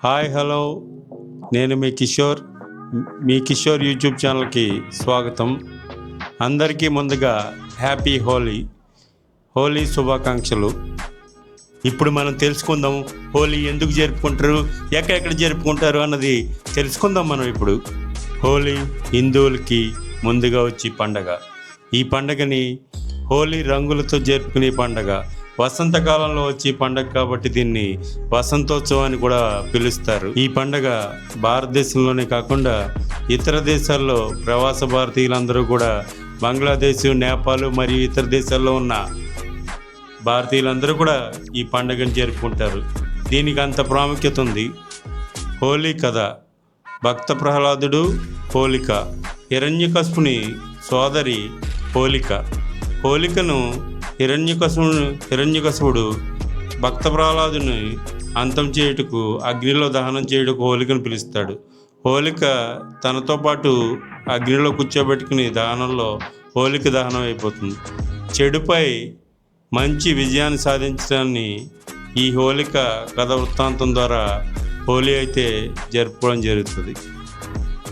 Hi hello, నేను మీ కిషోర్. మీ Kishore YouTube ఛానల్కి స్వాగతం. అందరికీ ముందుగా హ్యాపీ హోలీ శుభాకాంక్షలు. ఇప్పుడు మనం తెలుసుకుందాం హోలీ ఎందుకు జరుపుకుంటారు, ఎక్కడెక్కడ జరుపుకుంటారు అన్నది తెలుసుకుందాం. మనం ఇప్పుడు హోలీ హిందువులకి ముందుగా వచ్చి పండగ. ఈ పండగని హోలీ రంగులతో జరుపుకునే పండగ. వసంతకాలంలో వచ్చే పండగ కాబట్టి దీన్ని వసంతోత్సవం అని కూడా పిలుస్తారు. ఈ పండగ భారతదేశంలోనే కాకుండా ఇతర దేశాల్లో ప్రవాస భారతీయులందరూ కూడా బంగ్లాదేశ్, నేపాల్ మరియు ఇతర దేశాల్లో ఉన్న భారతీయులందరూ కూడా ఈ పండుగను జరుపుకుంటారు. దీనికి అంత ప్రాముఖ్యత ఉంది. హోలీ కథ. భక్త ప్రహ్లాదుడు, హోలిక. హిరణ్యకశిపుని సోదరి హోలిక. హోలికను హిరణ్యకశిపుడు భక్త ప్రహ్లాదుని అంతం చేయుటకు, అగ్నిలో దహనం చేయుటకు హోలికను పిలుస్తాడు. హోలిక తనతో పాటు అగ్నిలో కూర్చోబెట్టుకుని దహనంలో హోలిక దహనం అయిపోతుంది. చెడుపై మంచి విజయాన్ని సాధించడాన్ని ఈ హోలిక కథ వృత్తాంతం ద్వారా హోలీ అయితే జరుపుకోవడం జరుగుతుంది.